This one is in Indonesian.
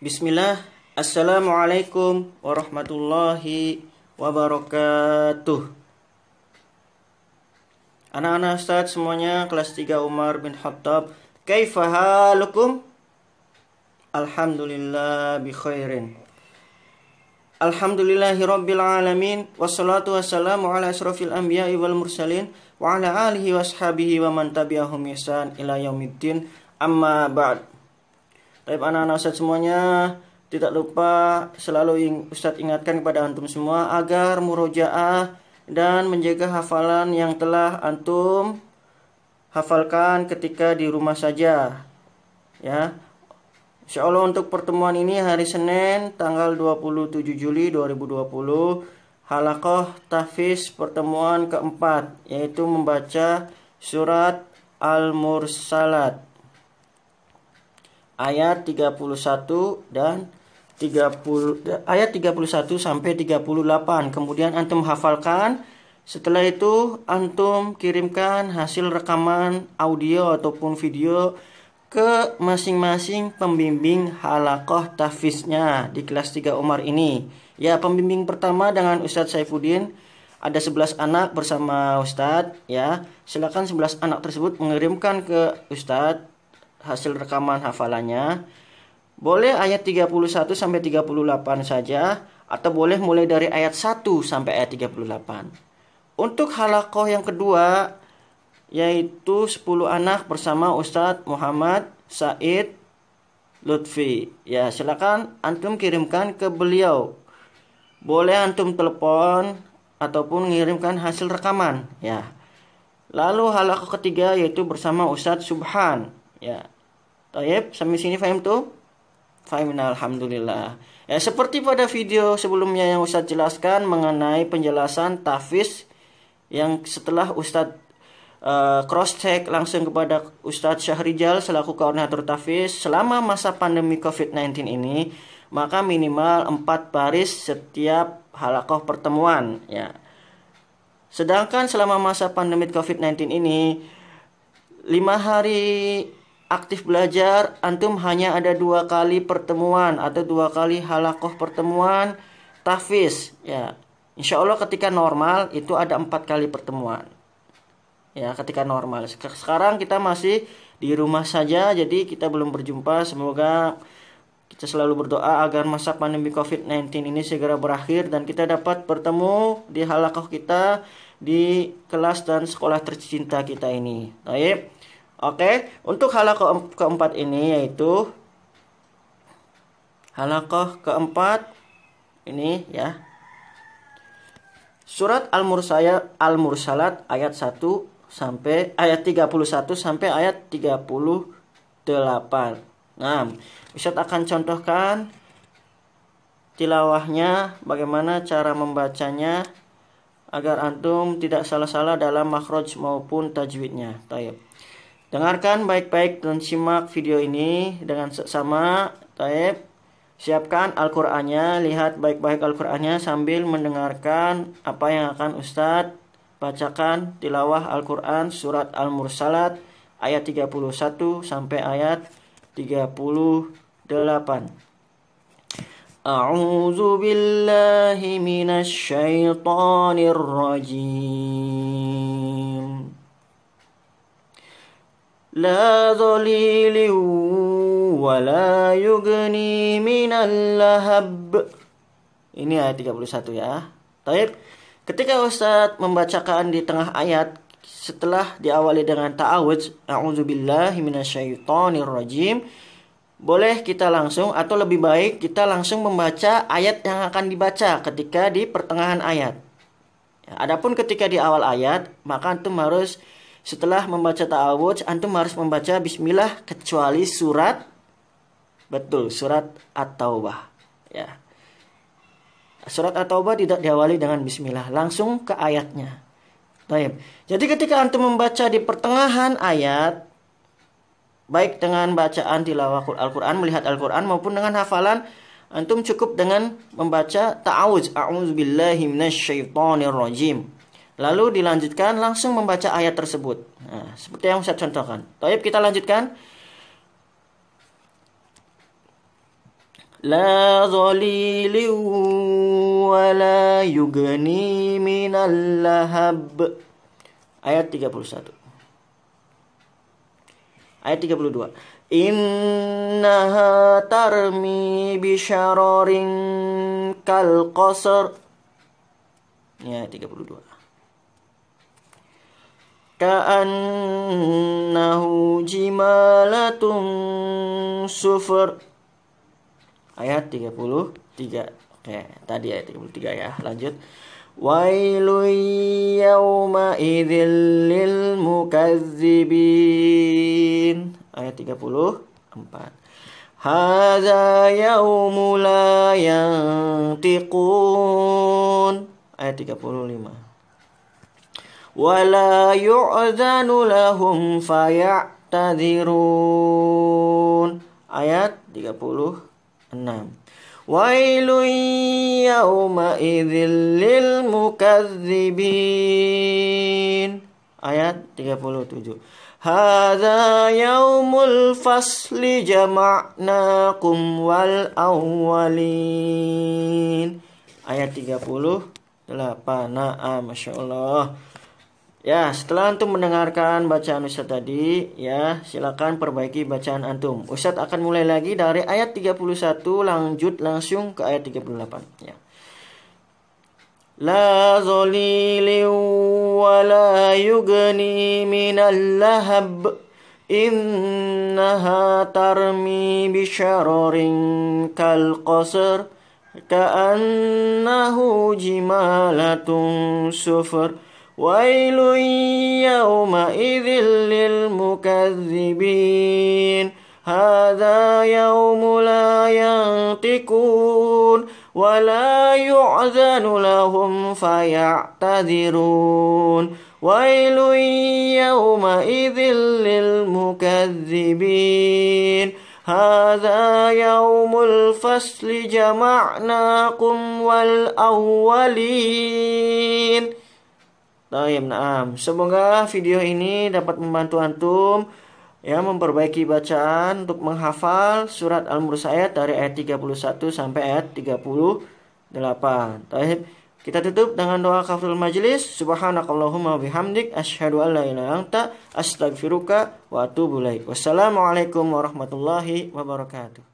Bismillah. Assalamualaikum warahmatullahi wabarakatuh. Anak-anak Ustadz semuanya kelas 3 Umar bin Khattab. Kaifa halukum? Alhamdulillah bi khairin. Alhamdulillahirabbil alamin wassalatu wassalamu ala asrofil anbiya'i wal mursalin wa ala alihi washabihi wa man tabi'ahum ihsan ila yaumiddin. Amma ba'd. Baik anak-anak Ustadz semuanya, tidak lupa selalu Ustadz ingatkan kepada antum semua agar murojaah dan menjaga hafalan yang telah antum hafalkan ketika di rumah saja. Ya. Insyaallah untuk pertemuan ini hari Senin tanggal 27 Juli 2020, halaqah tahfiz pertemuan keempat, yaitu membaca surat Al-Mursalat ayat 31 dan 31 sampai 38. Kemudian antum hafalkan. Setelah itu antum kirimkan hasil rekaman audio ataupun video ke masing-masing pembimbing halaqah tahfiznya di kelas 3 Umar ini. Ya, pembimbing pertama dengan Ustadz Saifuddin, ada 11 anak bersama Ustadz, ya. Silakan 11 anak tersebut mengirimkan ke Ustadz hasil rekaman hafalannya. Boleh ayat 31 sampai 38 saja, atau boleh mulai dari ayat 1 sampai ayat 38. Untuk halaqah yang kedua, yaitu 10 anak bersama Ustadz Muhammad Said Lutfi. Ya, silakan antum kirimkan ke beliau. Boleh antum telepon ataupun mengirimkan hasil rekaman, ya. Lalu halaqah ketiga yaitu bersama Ustadz Subhan, ya. Taib, sampai sini faham tuh? Faham, alhamdulillah. Ya, seperti pada video sebelumnya yang Ustadz jelaskan mengenai penjelasan tahfiz, yang setelah Ustadz cross check langsung kepada Ustadz Syahrijal selaku koordinator tahfiz selama masa pandemi COVID-19 ini, maka minimal 4 baris setiap halaqah pertemuan, ya. Sedangkan selama masa pandemi COVID-19 ini 5 hari aktif belajar, antum hanya ada 2 kali pertemuan atau 2 kali halaqah pertemuan tahfiz, ya. Insya Allah ketika normal itu ada 4 kali pertemuan, ya, ketika normal. Sekarang kita masih di rumah saja, jadi kita belum berjumpa. Semoga kita selalu berdoa agar masa pandemi COVID-19 ini segera berakhir dan kita dapat bertemu di halaqah kita di kelas dan sekolah tercinta kita ini. Baik. Oke, untuk halaqah keempat ini yaitu halaqah keempat ini, ya. Surat Al-Mursalat ayat 1 sampai ayat 31 sampai ayat 38. Nah, Ustadz akan contohkan tilawahnya, bagaimana cara membacanya agar antum tidak salah-salah dalam makhraj maupun tajwidnya. Baik. Dengarkan baik-baik dan simak video ini dengan seksama. Taib. Siapkan Al-Qur'annya, lihat baik-baik Al-Qur'annya sambil mendengarkan apa yang akan Ustadz bacakan. Tilawah Al-Qur'an surat Al-Mursalat ayat 31 sampai ayat 38. A'udzu billahi minasy syaithanir rajim. La dhalilin wa la yughni minal lahab. Ini ayat 31, ya. Baik. Ketika Ustadz membacakan di tengah ayat, setelah diawali dengan ta'awudz, a'udzubillahi minasyaitonir rajim, boleh kita langsung atau lebih baik kita langsung membaca ayat yang akan dibaca ketika di pertengahan ayat. Ya, adapun ketika di awal ayat, maka antum harus setelah membaca ta'awudz, antum harus membaca bismillah kecuali surat At-Taubah, ya. Surat At-Taubah tidak diawali dengan bismillah, langsung ke ayatnya. Baik. Jadi ketika antum membaca di pertengahan ayat, baik dengan bacaan tilawah Al-Qur'an, melihat Al-Qur'an maupun dengan hafalan, antum cukup dengan membaca ta'awudz, a'udzubillahi minasyaitonir rajim. Lalu dilanjutkan langsung membaca ayat tersebut. Nah, seperti yang saya contohkan. Baik, kita lanjutkan. La dhalilin wa la yughni minal lahab. Ayat 31. Ayat 32. Innaha tarmi bisyararin kal qasr. Ya, 32. Ka'annahu jimalatun sufur. Ayat 33. Oke, tadi ayat 33 ya. Lanjut. Wailun yawma idzil lil mukazzibin. Ayat 34. Hadza yaumu la yantiqun. Ayat 35. Wala yu'zanu lahum faya'tadzirun. Ayat 36. Wailun yawma idzil lil mukazzibin. Ayat 37. Hadza yaumul fasli jama'nakum wal awwalin. Ayat 38. Nah, Masya Allah. Ya, setelah antum mendengarkan bacaan Ustadz tadi, ya, silakan perbaiki bacaan antum. Ustadz akan mulai lagi dari ayat 31 lanjut langsung ke ayat 38, ya. La dhalilin wa la yughni minal lahab. Innaha tarmi bisyararin kal qasr. Ka'annahu jimalatun sufur. Wailun yawma idzil lil mukazzibin. Hadza yaumu la yantiqun wa la yu'zanu lahum faya'tadzirun. Wailun yawma idzil lil mukazzibin. Hadza yaumul fasli jama'nakum wal awwalin. Nah, semoga video ini dapat membantu antum ya memperbaiki bacaan untuk menghafal surat Al-Mursalat dari ayat 31 sampai ayat 38. Baik, kita tutup dengan doa kafaratul majlis. Subhanakallahumma bihamdik asyhadu an la ilaha illa anta astaghfiruka wa atubu ilaik. Wassalamualaikum warahmatullahi wabarakatuh.